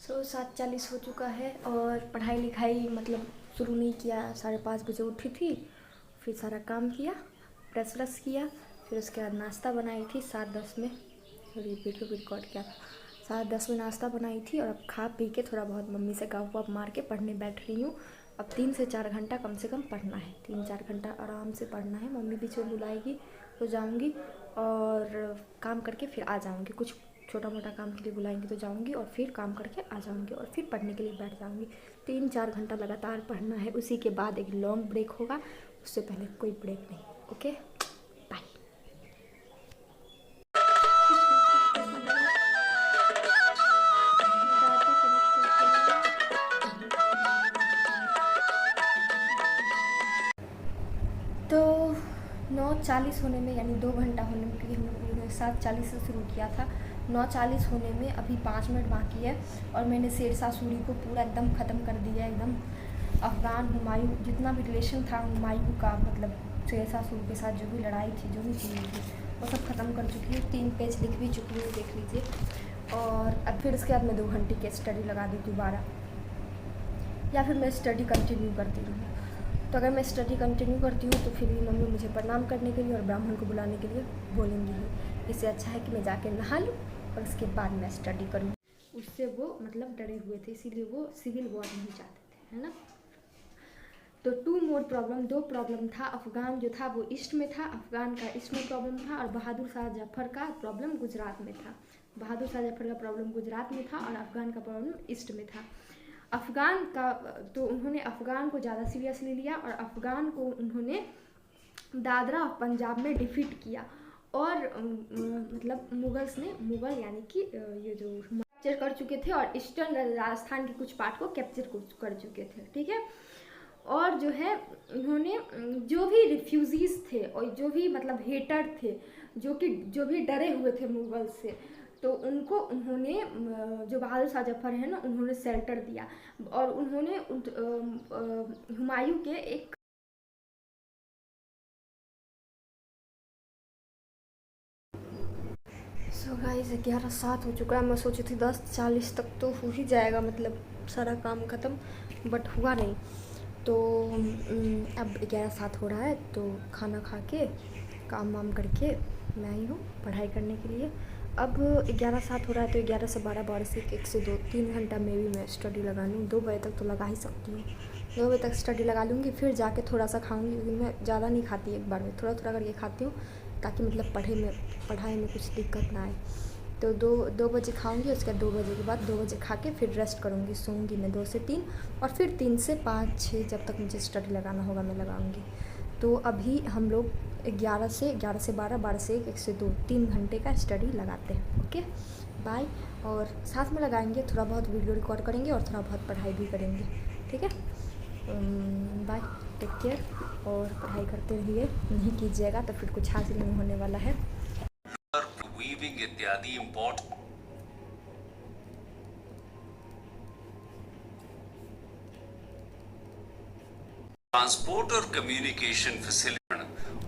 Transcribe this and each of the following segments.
7:40 हो चुका है और पढ़ाई लिखाई मतलब शुरू नहीं किया। 5:30 बजे उठी थी, फिर सारा काम किया, ब्रश व्रश किया, फिर उसके बाद नाश्ता बनाई थी 7:10 में। और ये वीडियो भी रिकॉर्ड किया था। 7:10 में नाश्ता बनाई थी और अब खा पी के थोड़ा बहुत मम्मी से गप वप मार के पढ़ने बैठ रही हूँ। अब 3 से 4 घंटा कम से कम पढ़ना है, 3-4 घंटा आराम से पढ़ना है। मम्मी बीच में बुलाएगी तो जाऊँगी और काम करके फिर आ जाऊँगी। कुछ छोटा मोटा काम के लिए बुलाएंगे तो जाऊँगी और फिर काम करके आ जाऊँगी और फिर पढ़ने के लिए बैठ जाऊँगी। 3-4 घंटा लगातार पढ़ना है, उसी के बाद एक लॉन्ग ब्रेक होगा, उससे पहले कोई ब्रेक नहीं। Okay, bye. तो 9:40 होने में, यानी 2 घंटा होने में, क्योंकि हम लोग ने 7:40 से शुरू किया था, 9:40 होने में अभी 5 मिनट बाकी है और मैंने शेरशाह सूरी को पूरा एकदम ख़त्म कर दिया। एकदम अफ़गान हुमायूं जितना भी रिलेशन था हुमायूं का, मतलब शेरशाह सूरी के साथ जो भी लड़ाई थी, जो भी चीज़ें थी, वो सब ख़त्म कर चुकी हूँ। 3 पेज लिख भी चुकी हूँ, देख लीजिए। और अब फिर उसके बाद मैं 2 घंटे की स्टडी लगा दी दोबारा, या फिर मैं स्टडी कंटिन्यू करती रहूँ। तो अगर मैं स्टडी कंटिन्यू करती हूँ तो फिर भी मम्मी मुझे प्रणाम करने के लिए और ब्राह्मण को बुलाने के लिए बोलेंगी ही। इससे अच्छा है कि मैं जाके नहा लूँ और उसके बाद मैं स्टडी करूँ। उससे वो मतलब डरे हुए थे, इसीलिए वो सिविल वॉर नहीं चाहते थे, है ना। तो 2 मोर प्रॉब्लम, 2 प्रॉब्लम था। अफ़गान जो था वो ईस्ट में था, अफ़गान का ईस्ट में प्रॉब्लम था, और बहादुर शाह जफ़र का प्रॉब्लम गुजरात में था। बहादुर शाह जफ़र का प्रॉब्लम गुजरात में था और अफ़गान का प्रॉब्लम ईस्ट में था। अफ़गान का तो उन्होंने अफ़गान को ज़्यादा सीरियसली लिया और अफ़गान को उन्होंने दादरा और पंजाब में डिफीट किया। और मतलब मुगल्स ने, मुगल यानी कि ये जो कैप्चर कर चुके थे और ईस्टर्न राजस्थान के कुछ पार्ट को कैप्चर कर चुके थे, ठीक है। और जो है उन्होंने जो भी रिफ्यूजीज थे और जो भी मतलब हेटर थे, जो भी डरे हुए थे मुगल से, तो उनको उन्होंने, जो बहादुर शाह जफ़र है ना, उन्होंने शेल्टर दिया और उन्होंने हुमायूं के एक सो गाइस 11:07 हो चुका है। मैं सोची थी 10:40 तक तो हो ही जाएगा, मतलब सारा काम ख़त्म, बट हुआ नहीं। तो अब 11:07 हो रहा है, तो खाना खा के काम वाम करके मैं आई हूँ पढ़ाई करने के लिए। अब 11:07 हो रहा है, तो 11 से 12, 12 से 1 से 2, 3 घंटा में भी मैं स्टडी लगा लूँ। 2 बजे तक तो लगा ही सकती हूँ। 2 बजे तक स्टडी लगा लूँगी, फिर जाके थोड़ा सा खाऊँगी, क्योंकि मैं ज़्यादा नहीं खाती एक बार में, थोड़ा थोड़ा करके खाती हूँ, ताकि मतलब पढ़ाई में कुछ दिक्कत ना आए। तो 2 बजे खाऊंगी, उसके बाद 2 बजे के बाद 2 बजे खा के फिर रेस्ट करूँगी, सोऊंगी मैं 2 से 3, और फिर 3 से 5, 6 जब तक मुझे स्टडी लगाना होगा मैं लगाऊंगी। तो अभी हम लोग 11 से 12, 12 से 1, 1 से 2, 3 घंटे का स्टडी लगाते हैं। Okay, bye. और साथ में लगाएंगे, थोड़ा बहुत वीडियो रिकॉर्ड करेंगे और थोड़ा बहुत पढ़ाई भी करेंगे, ठीक है। बाय, टेक केयर, और पढ़ाई करते रहिए, नहीं कीजिएगा तो फिर कुछ हासिल नहीं होने वाला है। वीविंग इत्यादि इम्पोर्टेंट ट्रांसपोर्ट और कम्युनिकेशन फैसिलिटी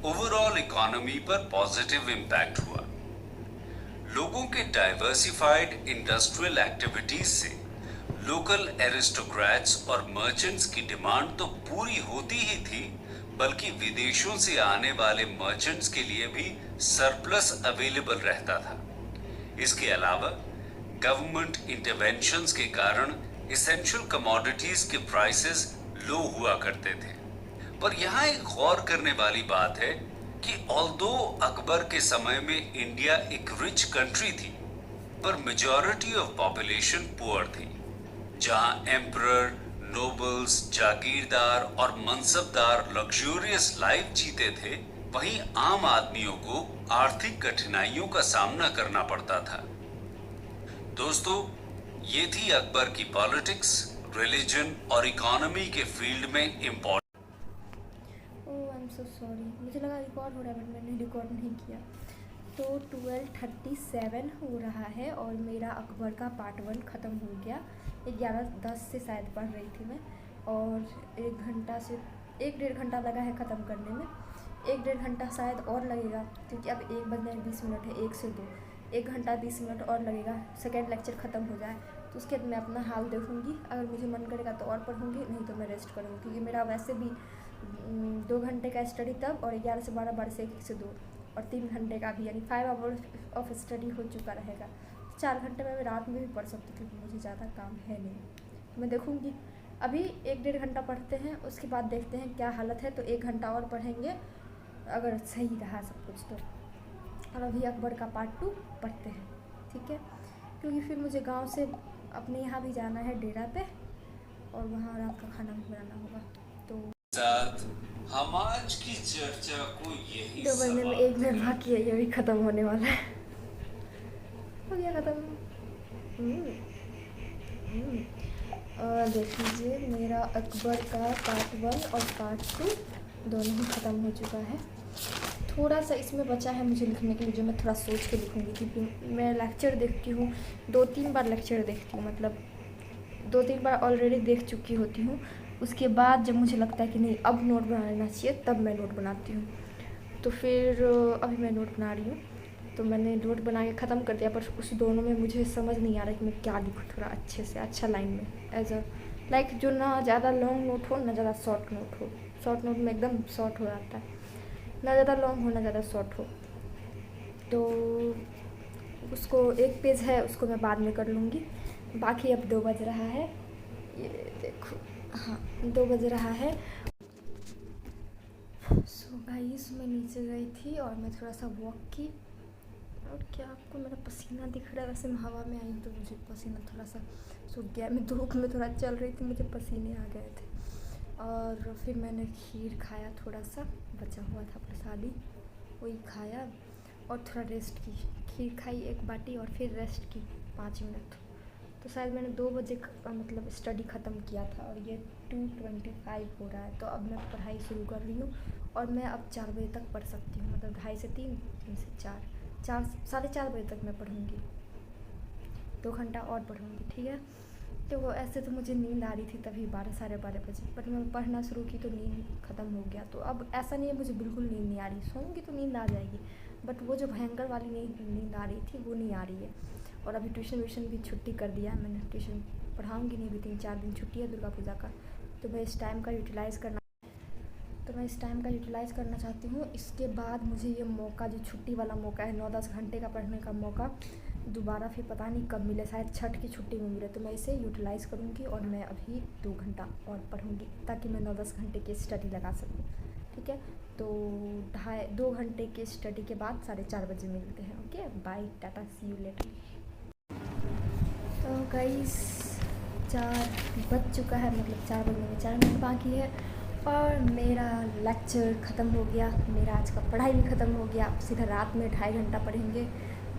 ओवरऑल इकोनॉमी पर पॉजिटिव इम्पैक्ट हुआ। लोगों के डाइवर्सिफाइड इंडस्ट्रियल एक्टिविटीज से लोकल एरिस्टोक्रेट्स और मर्चेंट्स की डिमांड तो पूरी होती ही थी, बल्कि विदेशों से आने वाले मर्चेंट्स के लिए भी सरप्लस अवेलेबल रहता था। इसके अलावा गवर्नमेंट इंटरवेंशंस के कारण एसेंशियल कमोडिटीज के प्राइसेस लो हुआ करते थे। पर यहाँ एक गौर करने वाली बात है कि ऑल्दो अकबर के समय में इंडिया एक रिच कंट्री थी, पर मेजॉरिटी ऑफ पॉपुलेशन पुअर थी। जहां एम्परर, नोबल्स, जागीरदार और मनसबदार लग्जूरियस लाइफ जीते थे, वहीं आम आदमियों को आर्थिक कठिनाइयों का सामना करना पड़ता था। दोस्तों, ये थी अकबर की पॉलिटिक्स, रिलीजन और इकोनॉमी के फील्ड में important. Oh I am so sorry, मुझे लगा रिकॉर्ड हो रहा है, बट मैंने रिकॉर्ड नहीं किया। तो 12:37 हो रहा है और मेरा अकबर का पार्ट 1 ख़त्म हो गया। 11:10 से शायद पढ़ रही थी मैं, और 1 घंटा से 1-1.5 घंटा लगा है ख़त्म करने में। 1-1.5 घंटा शायद और लगेगा, क्योंकि अब 1 बजने 20 मिनट है, 1 से 2, 1 घंटा 20 मिनट और लगेगा सेकेंड लेक्चर ख़त्म हो जाए, तो उसके बाद मैं अपना हाल देखूँगी। अगर मुझे मन करेगा तो और पढ़ूँगी, नहीं तो मैं रेस्ट करूँगी, क्योंकि मेरा वैसे भी 2 घंटे का स्टडी तब, और 11 से 12, 12 से 1, 1 से 2, और 3 घंटे का भी, यानी 5 आवर्स ऑफ स्टडी हो चुका रहेगा। 4 घंटे में मैं रात में भी पढ़ सकती हूँ, क्योंकि मुझे ज़्यादा काम है नहीं। मैं देखूँगी, अभी 1-1.5 घंटा पढ़ते हैं, उसके बाद देखते हैं क्या हालत है, तो 1 घंटा और पढ़ेंगे अगर सही रहा सब कुछ तो। और अभी अकबर का पार्ट 2 पढ़ते हैं, ठीक है, क्योंकि फिर मुझे गांव से अपने यहाँ भी जाना है डेरा पे, और वहाँ रात का खाना भी बनाना होगा। तो साथ हम आज की चर्चा को यही 2 बजने में 1 मिनट बाकी है, ये भी ख़त्म होने वाला है। हो गया ख़त्म। और देख लीजिए, मेरा अकबर का पार्ट 1 और पार्ट 2 दोनों ही ख़त्म हो चुका है। थोड़ा सा इसमें बचा है मुझे लिखने के लिए, जो मैं थोड़ा सोच के लिखूँगी, क्योंकि मैं लेक्चर देखती हूँ 2-3 बार लेक्चर देखती हूँ, मतलब 2-3 बार ऑलरेडी देख चुकी होती हूँ। उसके बाद जब मुझे लगता है कि नहीं अब नोट बना लेना चाहिए, तब मैं नोट बनाती हूँ। तो फिर अभी मैं नोट बना रही हूँ, तो मैंने नोट बना के ख़त्म कर दिया, पर उस दोनों में मुझे समझ नहीं आ रहा कि मैं क्या लिखूँ थोड़ा अच्छे से, अच्छा लाइन में, एज अ लाइक जो ना ज़्यादा लॉन्ग नोट हो, ना ज़्यादा शॉर्ट नोट हो। शॉर्ट नोट में एकदम शॉर्ट हो जाता है, ना ज़्यादा लॉन्ग हो ना ज़्यादा शॉर्ट हो। तो उसको 1 पेज है, उसको मैं बाद में कर लूँगी। बाकी अब 2 बज रहा है, ये देखो, हाँ 2 बज रहा है। सो गाइस, मैं नीचे गई थी और मैं थोड़ा सा वॉक की, और क्या आपको मेरा पसीना दिख रहा है? वैसे मैं हवा में आई तो मुझे पसीना थोड़ा सा सूख गया, मैं धूप में थोड़ा चल रही थी, मुझे पसीने आ गए थे। और फिर मैंने खीर खाया, थोड़ा सा बचा हुआ था प्रसादी, वही खाया, और थोड़ा रेस्ट की। खीर खाई 1 बाटी, और फिर रेस्ट की 5 मिनट। तो शायद मैंने 2 बजे मतलब स्टडी ख़त्म किया था, और ये 2:25 हो रहा है। तो अब मैं पढ़ाई शुरू कर रही हूँ, और मैं अब 4 बजे तक पढ़ सकती हूँ, मतलब 2:30 से 3, 3 से 4, 4-4:30 बजे तक मैं पढ़ूँगी, 2 घंटा और पढ़ूँगी, ठीक है। तो वो ऐसे तो मुझे नींद आ रही थी तभी 12, 12:30 बजे, बट मैं पढ़ना शुरू की तो नींद ख़त्म हो गया। तो अब ऐसा नहीं है मुझे बिल्कुल नींद नहीं आ रही, सोऊंगी तो नींद आ जाएगी, बट वो जो भयंकर वाली नींद आ रही थी वो नहीं आ रही है। और अभी ट्यूशन भी छुट्टी कर दिया है मैंने, ट्यूशन पढ़ाऊँगी नहीं, अभी 3-4 दिन छुट्टी है दुर्गा पूजा का। तो मैं इस टाइम का यूटिलाइज़ करना चाहती हूँ। इसके बाद मुझे ये मौका, जो छुट्टी वाला मौका है, 9-10 घंटे का पढ़ने का मौका, दोबारा फिर पता नहीं कब मिले, शायद छठ की छुट्टी में मिले। तो मैं इसे यूटिलाइज़ करूँगी, और मैं अभी 2 घंटा और पढ़ूँगी, ताकि मैं 9-10 घंटे की स्टडी लगा सकूँ, ठीक है। तो 2 घंटे की स्टडी के बाद 4:30 बजे मिलते हैं। Okay, bye, tata, see you later. तो गाइस, 4 बज चुका है, मतलब 4 बजने में 4 मिनट बाकी है, और मेरा लेक्चर ख़त्म हो गया, मेरा आज का पढ़ाई भी ख़त्म हो गया। अब सीधा रात में 2.5 घंटा पढ़ेंगे,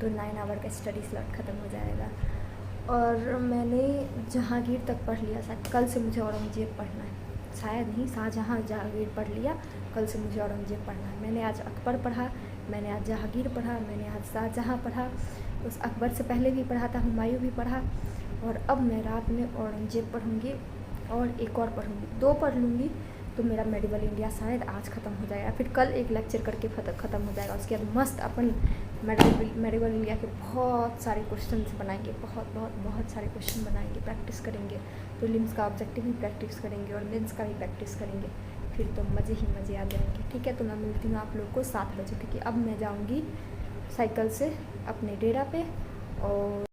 तो 9 आवर का स्टडी स्लॉट ख़त्म हो जाएगा। और मैंने जहांगीर तक पढ़ लिया, शायद कल से मुझे औरंगज़ेब पढ़ना है, शायद नहीं, शाहजहाँ जहांगीर पढ़ लिया, कल से मुझे औरंगज़ेब पढ़ना है। मैंने आज अकबर पढ़ा, मैंने आज जहांगीर पढ़ा, मैंने आज शाहजहाँ पढ़ा, उस अकबर से पहले भी पढ़ा था, हुमायूं भी पढ़ा, और अब मैं रात में औरंगज़ेब पढ़ूँगी, और एक और पढ़ूँगी, 2 पढ़ लूँगी, तो मेरा मेडिवल इंडिया शायद आज ख़त्म हो जाएगा, फिर कल एक लेक्चर करके ख़त्म हो जाएगा। उसके बाद मस्त अपन मेडिवल इंडिया के बहुत सारे क्वेश्चन बनाएंगे, बहुत सारे क्वेश्चन बनाएंगे, प्रैक्टिस करेंगे। प्रीलिम्स का ऑब्जेक्टिव भी प्रैक्टिस करेंगे, और मेंस का भी प्रैक्टिस करेंगे, फिर तो मज़े ही मज़े आ जाएंगे, ठीक है। तो मैं मिलती हूँ आप लोग को 7 बजे, क्योंकि अब मैं जाऊँगी साइकिल से अपने डेरा पे। और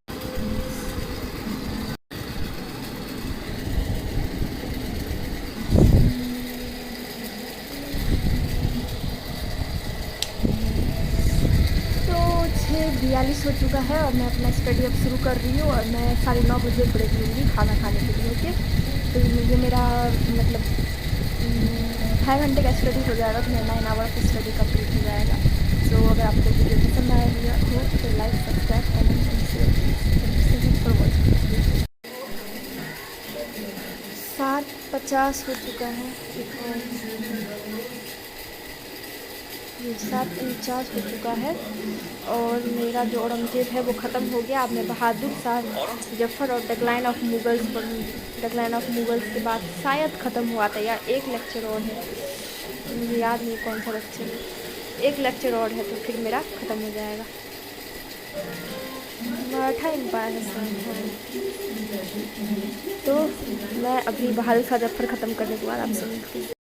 तो 6:42 हो चुका है, और मैं अपना स्टडी अब शुरू कर रही हूँ, और मैं 9:30 बजे ब्रेक लूँगी खाना खाने के लिए, ओके। तो ये मेरा मतलब 2.5 घंटे का स्टडी हो जाएगा, तो मेरा 9 आवर की स्टडी कंप्लीट हो जाएगा। तो अगर आपको वीडियो पसंद आया हो तो like, subscribe, comment and share for watching. 7:50 हो चुका है, ये 7:49 हो चुका है, और मेरा जो औरंगज़ेब है वो ख़त्म हो गया। अब मैं बहादुर शाह जफ़र और डिक्लाइन ऑफ मुगल्स पढ़ूँगी। डिक्लाइन ऑफ मुगल्स के बाद शायद ख़त्म हुआ था, या एक लेक्चर और है, मुझे याद नहीं कौन सा लेक्चर है, एक लेक्चर और है, तो फिर मेरा ख़त्म हो जाएगा। मराठा एम्पायर है। तो मैं अभी बहादुर शाह जफर ख़त्म करने के बाद आपसे मिलती हूँ।